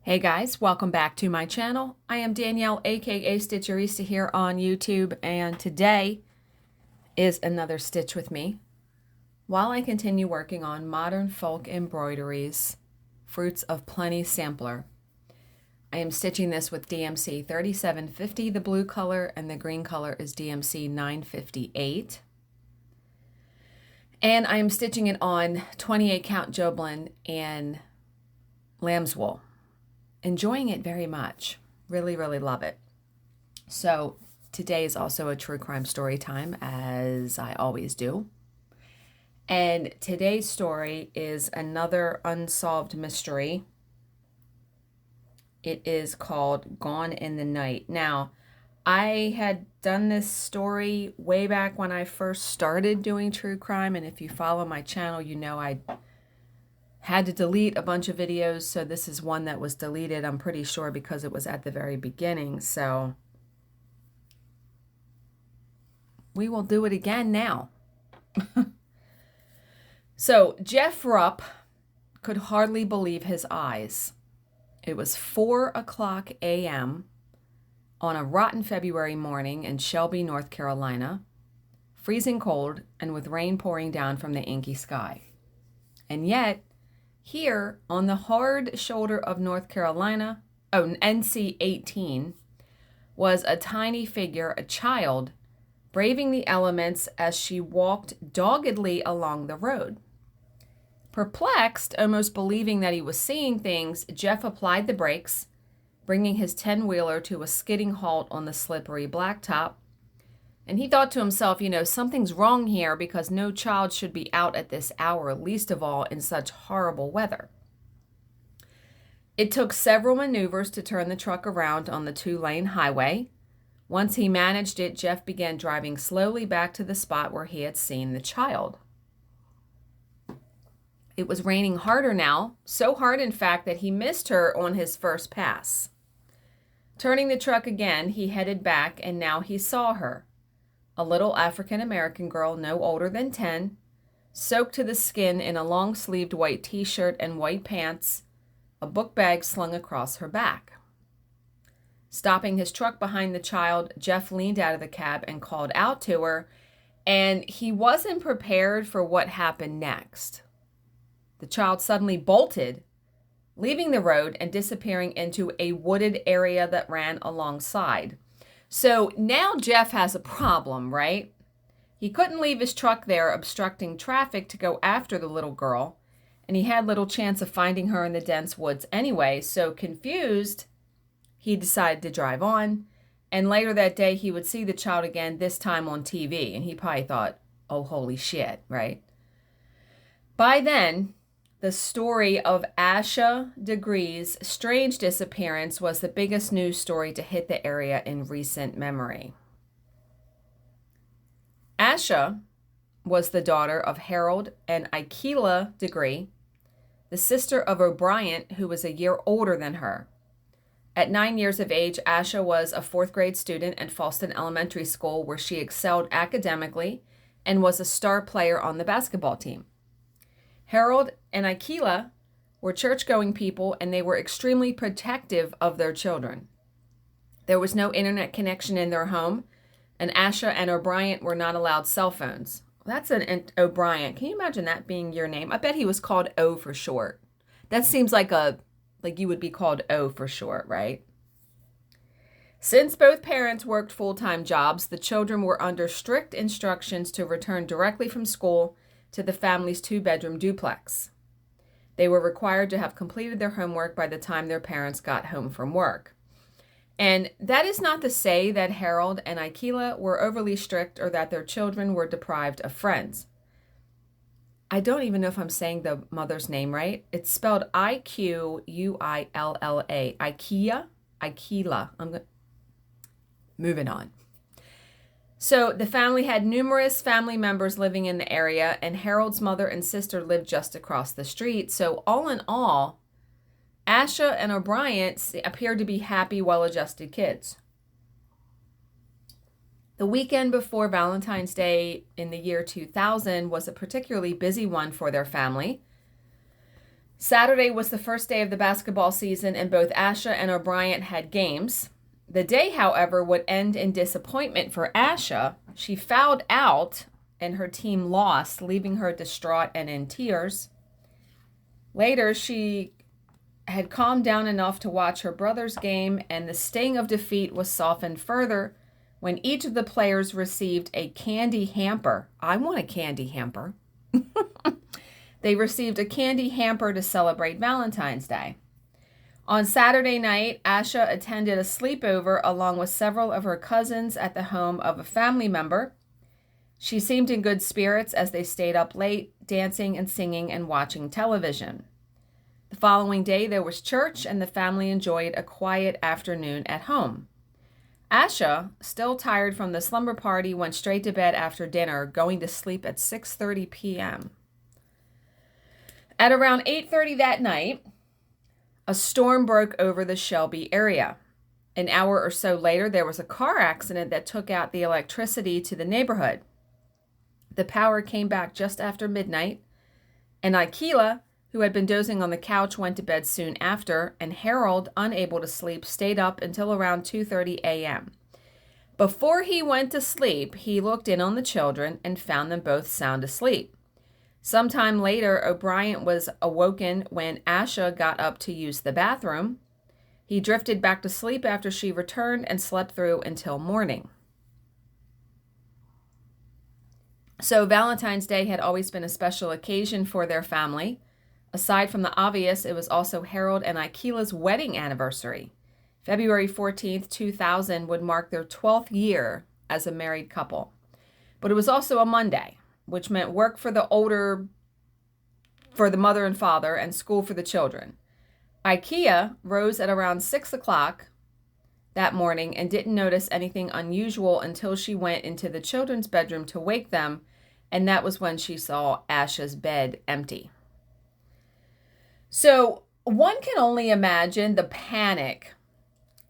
Hey guys, welcome back to my channel. I am Danielle, aka Stitcherista here on YouTube, and today is another Stitch with me while I continue working on Modern Folk Embroideries Fruits of Plenty Sampler. I am stitching this with DMC 3750, the blue color, and the green color is DMC 958. And I am stitching it on 28 count Joblin and lamb's wool. Enjoying it very much. Really, really love it. So today is also a true crime story time, as I always do. And today's story is another unsolved mystery. It is called Gone in the Night. Now, I had done this story way back when I first started doing true crime, and if you follow my channel, you know I had to delete a bunch of videos, so this is one that was deleted, I'm pretty sure, because it was at the very beginning. So we will do it again now. So Jeff Rupp could hardly believe his eyes. It was 4:00 a.m. on a rotten February morning in Shelby, North Carolina, freezing cold and with rain pouring down from the inky sky. And yet, here on the hard shoulder of North Carolina, NC 18, was a tiny figure, a child, braving the elements as she walked doggedly along the road. Perplexed, almost believing that he was seeing things, Jeff applied the brakes, bringing his 10-wheeler to a skidding halt on the slippery blacktop. And he thought to himself, something's wrong here because no child should be out at this hour, least of all in such horrible weather. It took several maneuvers to turn the truck around on the 2-lane highway. Once he managed it, Jeff began driving slowly back to the spot where he had seen the child. It was raining harder now, so hard in fact that he missed her on his first pass. Turning the truck again, he headed back, and now he saw her. A little African-American girl no older than 10, soaked to the skin in a long-sleeved white t-shirt and white pants, a book bag slung across her back. Stopping his truck behind the child, Jeff leaned out of the cab and called out to her, and he wasn't prepared for what happened next. The child suddenly bolted, leaving the road and disappearing into a wooded area that ran alongside. So now Jeff has a problem, right? He couldn't leave his truck there obstructing traffic to go after the little girl, and he had little chance of finding her in the dense woods anyway. So confused, he decided to drive on, and later that day he would see the child again, this time on TV, and he probably thought, oh, holy shit, right? By then, the story of Asha Degree's strange disappearance was the biggest news story to hit the area in recent memory. Asha was the daughter of Harold and Ikela Degree, the sister of O'Brien, who was a year older than her. At 9 years of age, Asha was a 4th grade student at Falston Elementary School, where she excelled academically and was a star player on the basketball team. Harold and Ikela were church-going people, and they were extremely protective of their children. There was no internet connection in their home, and Asha and O'Brien were not allowed cell phones. That's an O'Brien. Can you imagine that being your name? I bet he was called O for short. That seems like you would be called O for short, right? Since both parents worked full-time jobs, the children were under strict instructions to return directly from school to the family's 2-bedroom duplex. They were required to have completed their homework by the time their parents got home from work. And that is not to say that Harold and Ikela were overly strict or that their children were deprived of friends. I don't even know if I'm saying the mother's name right. It's spelled I-Q-U-I-L-L-A. Ikela. Moving on. So the family had numerous family members living in the area, and Harold's mother and sister lived just across the street. So all in all, Asha and O'Brien appeared to be happy, well-adjusted kids. The weekend before Valentine's Day in the year 2000 was a particularly busy one for their family. Saturday was the first day of the basketball season, and both Asha and O'Brien had games. The day, however, would end in disappointment for Asha. She fouled out, and her team lost, leaving her distraught and in tears. Later, she had calmed down enough to watch her brother's game, and the sting of defeat was softened further when each of the players received a candy hamper. I want a candy hamper. They received a candy hamper to celebrate Valentine's Day. On Saturday night, Asha attended a sleepover along with several of her cousins at the home of a family member. She seemed in good spirits as they stayed up late, dancing and singing and watching television. The following day, there was church, and the family enjoyed a quiet afternoon at home. Asha, still tired from the slumber party, went straight to bed after dinner, going to sleep at 6:30 p.m. At around 8:30 that night, a storm broke over the Shelby area. An hour or so later, there was a car accident that took out the electricity to the neighborhood. The power came back just after midnight, and Aikila, who had been dozing on the couch, went to bed soon after, and Harold, unable to sleep, stayed up until around 2:30 a.m. Before he went to sleep, he looked in on the children and found them both sound asleep. Sometime later, O'Brien was awoken when Asha got up to use the bathroom. He drifted back to sleep after she returned and slept through until morning. So Valentine's Day had always been a special occasion for their family. Aside from the obvious, it was also Harold and Aikila's wedding anniversary. February 14th, 2000 would mark their 12th year as a married couple. But it was also a Monday, which meant work for the mother and father, and school for the children. Aikila rose at around 6 o'clock that morning and didn't notice anything unusual until she went into the children's bedroom to wake them, and that was when she saw Asha's bed empty. So one can only imagine the panic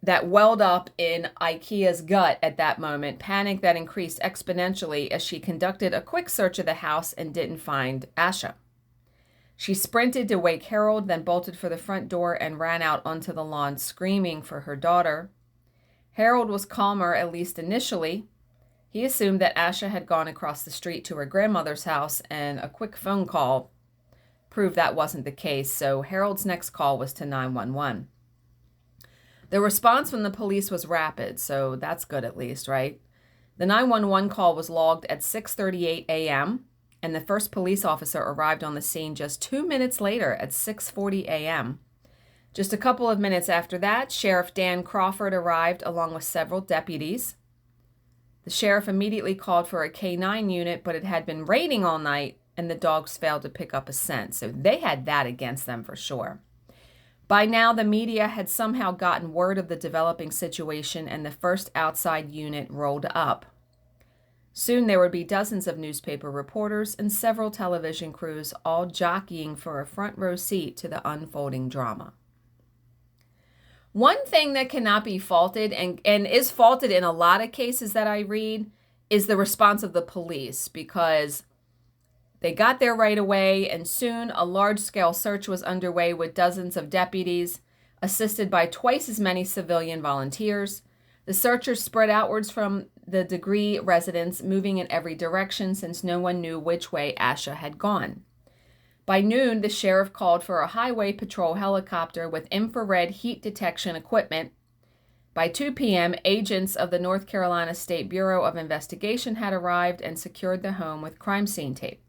that welled up in Aikila's gut at that moment, panic that increased exponentially as she conducted a quick search of the house and didn't find Asha. She sprinted to wake Harold, then bolted for the front door and ran out onto the lawn screaming for her daughter. Harold was calmer, at least initially. He assumed that Asha had gone across the street to her grandmother's house, and a quick phone call proved that wasn't the case, so Harold's next call was to 911. The response from the police was rapid, so that's good at least, right? The 911 call was logged at 6:38 a.m., and the first police officer arrived on the scene just 2 minutes later at 6:40 a.m. Just a couple of minutes after that, Sheriff Dan Crawford arrived along with several deputies. The sheriff immediately called for a K-9 unit, but it had been raining all night, and the dogs failed to pick up a scent, so they had that against them for sure. By now, the media had somehow gotten word of the developing situation, and the first outside unit rolled up. Soon there would be dozens of newspaper reporters and several television crews, all jockeying for a front row seat to the unfolding drama. One thing that cannot be faulted, and is faulted in a lot of cases that I read, is the response of the police, because they got there right away, and soon a large-scale search was underway with dozens of deputies, assisted by twice as many civilian volunteers. The searchers spread outwards from the Degree residence, moving in every direction since no one knew which way Asha had gone. By noon, the sheriff called for a highway patrol helicopter with infrared heat detection equipment. By 2 p.m., agents of the North Carolina State Bureau of Investigation had arrived and secured the home with crime scene tape.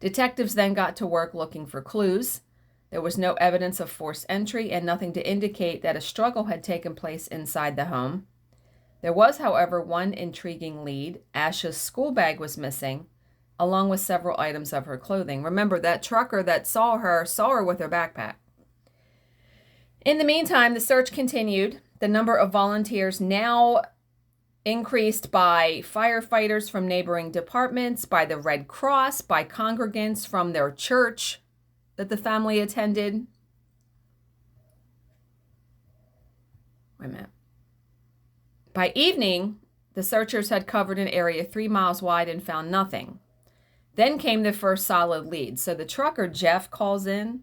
Detectives then got to work looking for clues. There was no evidence of forced entry and nothing to indicate that a struggle had taken place inside the home. There was, however, one intriguing lead. Asha's school bag was missing, along with several items of her clothing. Remember, that trucker that saw her with her backpack. In the meantime, the search continued. The number of volunteers now increased by firefighters from neighboring departments, by the Red Cross, by congregants from their church that the family attended. Wait a minute. By evening, the searchers had covered an area 3 miles wide and found nothing. Then came the first solid lead. So the trucker, Jeff, calls in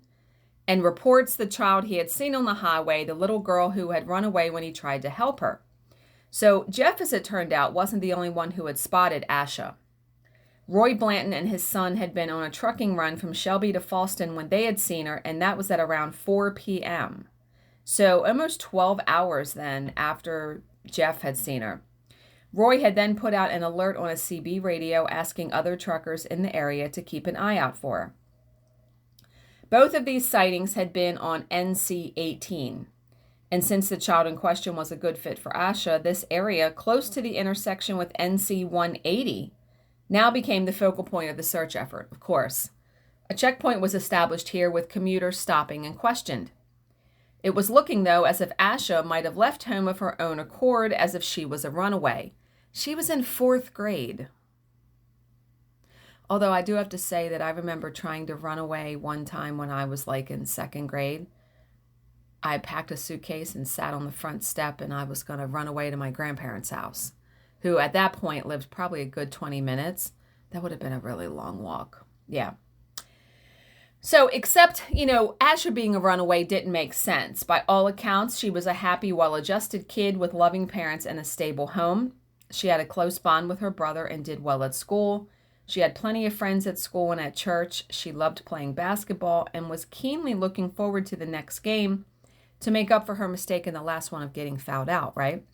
and reports the child he had seen on the highway, the little girl who had run away when he tried to help her. So Jeff, as it turned out, wasn't the only one who had spotted Asha. Roy Blanton and his son had been on a trucking run from Shelby to Fallston when they had seen her, and that was at around 4 p.m. So almost 12 hours then after Jeff had seen her. Roy had then put out an alert on a CB radio asking other truckers in the area to keep an eye out for her. Both of these sightings had been on NC 18. And since the child in question was a good fit for Asha, this area close to the intersection with NC 180 now became the focal point of the search effort, of course. A checkpoint was established here with commuters stopping and questioned. It was looking, though, as if Asha might have left home of her own accord, as if she was a runaway. She was in 4th grade. Although I do have to say that I remember trying to run away one time when I was like in 2nd grade. I packed a suitcase and sat on the front step, and I was going to run away to my grandparents' house, who at that point lived probably a good 20 minutes. That would have been a really long walk. Yeah. So except, Asha being a runaway didn't make sense. By all accounts, she was a happy, well-adjusted kid with loving parents and a stable home. She had a close bond with her brother and did well at school. She had plenty of friends at school and at church. She loved playing basketball and was keenly looking forward to the next game to make up for her mistake in the last one of getting fouled out, right?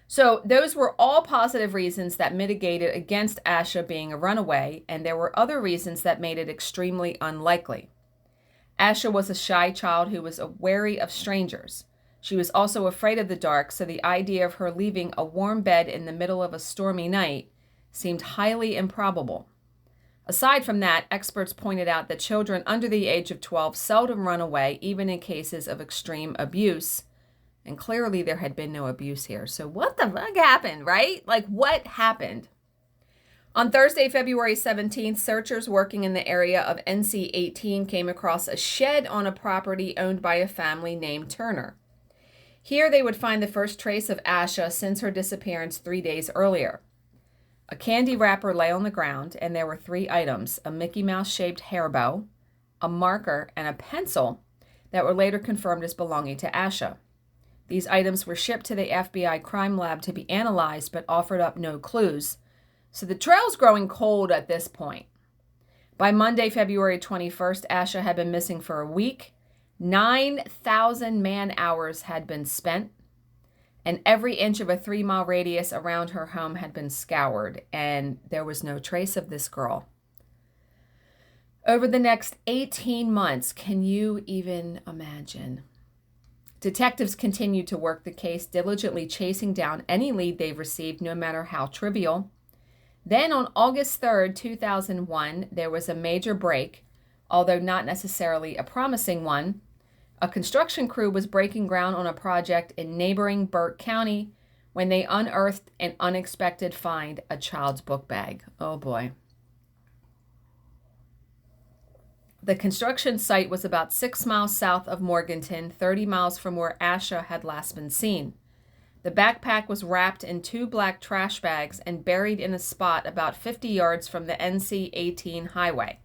So those were all positive reasons that mitigated against Asha being a runaway, and there were other reasons that made it extremely unlikely. Asha was a shy child who was wary of strangers. She was also afraid of the dark, so the idea of her leaving a warm bed in the middle of a stormy night seemed highly improbable. Aside from that, experts pointed out that children under the age of 12 seldom run away, even in cases of extreme abuse. And clearly there had been no abuse here. So what the fuck happened, right? Like, what happened? On Thursday, February 17th, searchers working in the area of NC 18 came across a shed on a property owned by a family named Turner. Here they would find the first trace of Asha since her disappearance 3 days earlier. A candy wrapper lay on the ground, and there were 3 items: a Mickey Mouse-shaped hair bow, a marker, and a pencil that were later confirmed as belonging to Asha. These items were shipped to the FBI crime lab to be analyzed, but offered up no clues. So the trail's growing cold at this point. By Monday, February 21st, Asha had been missing for a week. 9,000 man-hours had been spent, and every inch of a 3-mile radius around her home had been scoured, and there was no trace of this girl. Over the next 18 months, can you even imagine? Detectives continued to work the case, diligently chasing down any lead they received, no matter how trivial. Then on August 3rd, 2001, there was a major break, although not necessarily a promising one. A construction crew was breaking ground on a project in neighboring Burke County when they unearthed an unexpected find: a child's book bag. Oh boy. The construction site was about 6 miles south of Morganton, 30 miles from where Asha had last been seen. The backpack was wrapped in 2 black trash bags and buried in a spot about 50 yards from the NC 18 highway.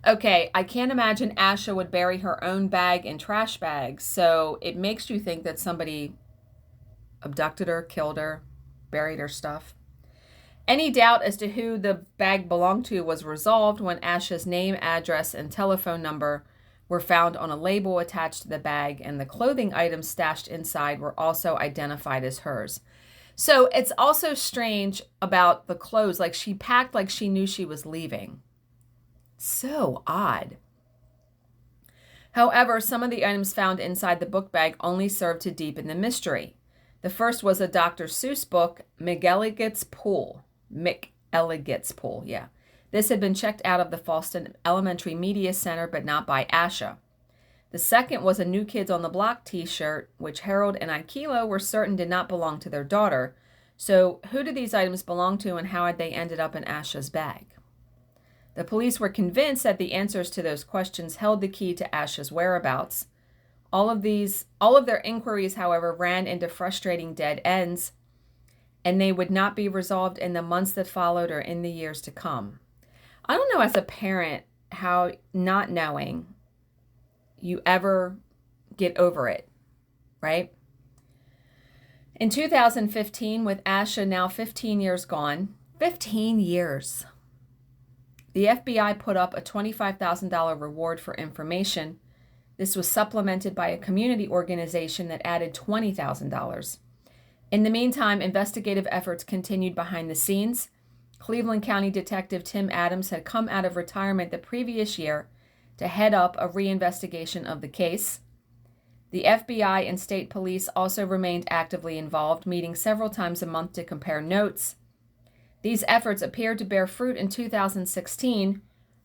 Okay, I can't imagine Asha would bury her own bag in trash bags, so it makes you think that somebody abducted her, killed her, buried her stuff. Any doubt as to who the bag belonged to was resolved when Asha's name, address, and telephone number were found on a label attached to the bag, and the clothing items stashed inside were also identified as hers. So it's also strange about the clothes, like she packed like she knew she was leaving. So odd. However, some of the items found inside the book bag only served to deepen the mystery. The first was a Dr. Seuss book, McElligot's Pool. McElligot's Pool, yeah. This had been checked out of the Fallston Elementary Media Center, but not by Asha. The second was a New Kids on the Block t-shirt, which Harold and Aikila were certain did not belong to their daughter. So who did these items belong to, and how had they ended up in Asha's bag? The police were convinced that the answers to those questions held the key to Asha's whereabouts. All of their inquiries, however, ran into frustrating dead ends, and they would not be resolved in the months that followed or in the years to come. I don't know as a parent how not knowing you ever get over it, right? In 2015, with Asha now 15 years gone, 15 years, the FBI put up a $25,000 reward for information. This was supplemented by a community organization that added $20,000. In the meantime, investigative efforts continued behind the scenes. Cleveland County Detective Tim Adams had come out of retirement the previous year to head up a reinvestigation of the case. The FBI and state police also remained actively involved, meeting several times a month to compare notes. These efforts appeared to bear fruit in 2016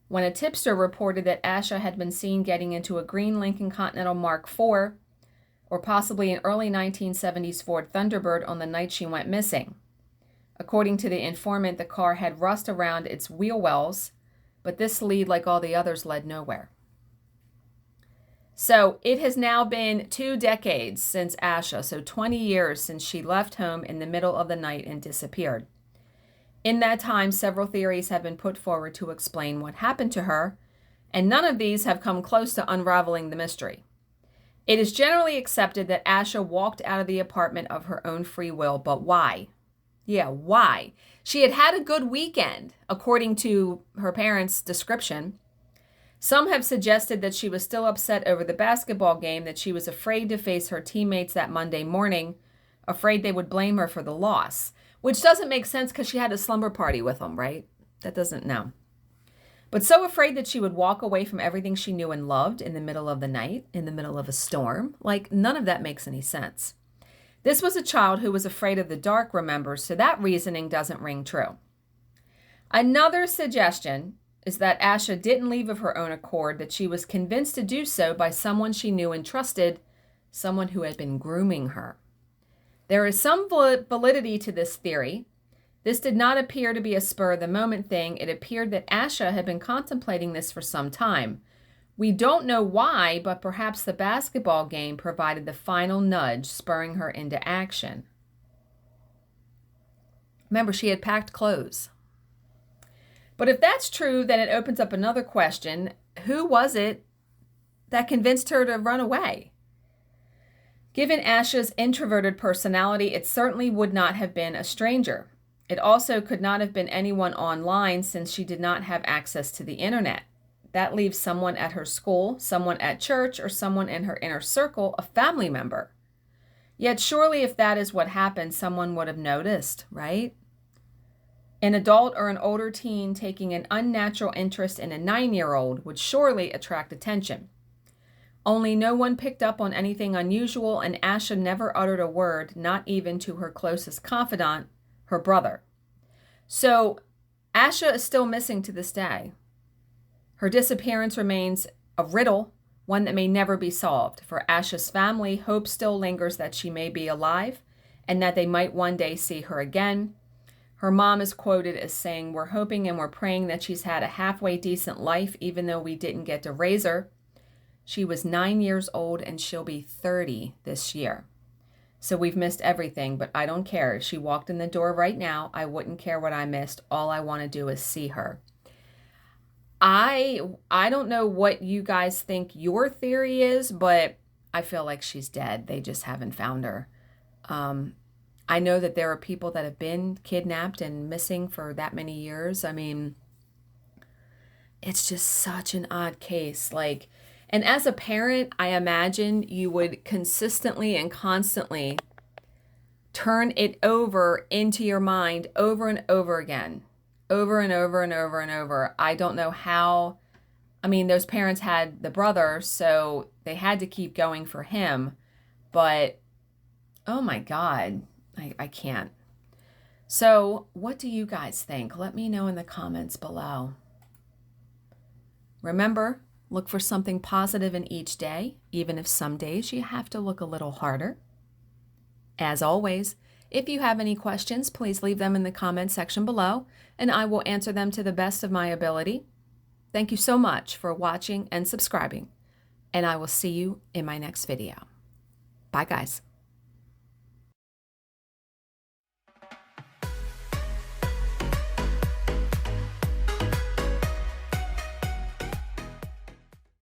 when a tipster reported that Asha had been seen getting into a green Lincoln Continental Mark IV, or possibly an early 1970s Ford Thunderbird, on the night she went missing. According to the informant, the car had rust around its wheel wells, but this lead, like all the others, led nowhere. So it has now been 2 decades since Asha, so 20 years since she left home in the middle of the night and disappeared. In that time, several theories have been put forward to explain what happened to her, and none of these have come close to unraveling the mystery. It is generally accepted that Asha walked out of the apartment of her own free will, but why? Yeah, why? She had had a good weekend, according to her parents' description. Some have suggested that she was still upset over the basketball game, that she was afraid to face her teammates that Monday morning, afraid they would blame her for the loss, which doesn't make sense because she had a slumber party with them, right? That doesn't, no. But so afraid that she would walk away from everything she knew and loved in the middle of the night, in the middle of a storm. Like, none of that makes any sense. This was a child who was afraid of the dark, remember, so that reasoning doesn't ring true. Another suggestion is that Asha didn't leave of her own accord, that she was convinced to do so by someone she knew and trusted, someone who had been grooming her. There is some validity to this theory. This did not appear to be a spur-of-the-moment thing. It appeared that Asha had been contemplating this for some time. We don't know why, but perhaps the basketball game provided the final nudge, spurring her into action. Remember, she had packed clothes. But if that's true, then it opens up another question. Who was it that convinced her to run away? Given Asha's introverted personality, it certainly would not have been a stranger. It also could not have been anyone online, since she did not have access to the internet. That leaves someone at her school, someone at church, or someone in her inner circle, a family member. Yet surely if that is what happened, someone would have noticed, right? An adult or an older teen taking an unnatural interest in a 9-year-old would surely attract attention. Only no one picked up on anything unusual, and Asha never uttered a word, not even to her closest confidant, her brother. So Asha is still missing to this day. Her disappearance remains a riddle, one that may never be solved. For Asha's family, hope still lingers that she may be alive and that they might one day see her again. Her mom is quoted as saying, "We're hoping and we're praying that she's had a halfway decent life, even though we didn't get to raise her." She was 9 years old and she'll be 30 this year. So we've missed everything, but I don't care. If she walked in the door right now, I wouldn't care what I missed. All I want to do is see her. I don't know what you guys think your theory is, but I feel like she's dead. They just haven't found her. I know that there are people that have been kidnapped and missing for that many years. I mean, it's just such an odd case. And as a parent, I imagine you would consistently and constantly turn it over into your mind over and over again. Over and over and over and over. I don't know how. I mean, those parents had the brother, so they had to keep going for him. But, oh my God, I can't. So, what do you guys think? Let me know in the comments below. Remember, look for something positive in each day, even if some days you have to look a little harder. As always, if you have any questions, please leave them in the comment section below, and I will answer them to the best of my ability. Thank you so much for watching and subscribing, and I will see you in my next video. Bye, guys.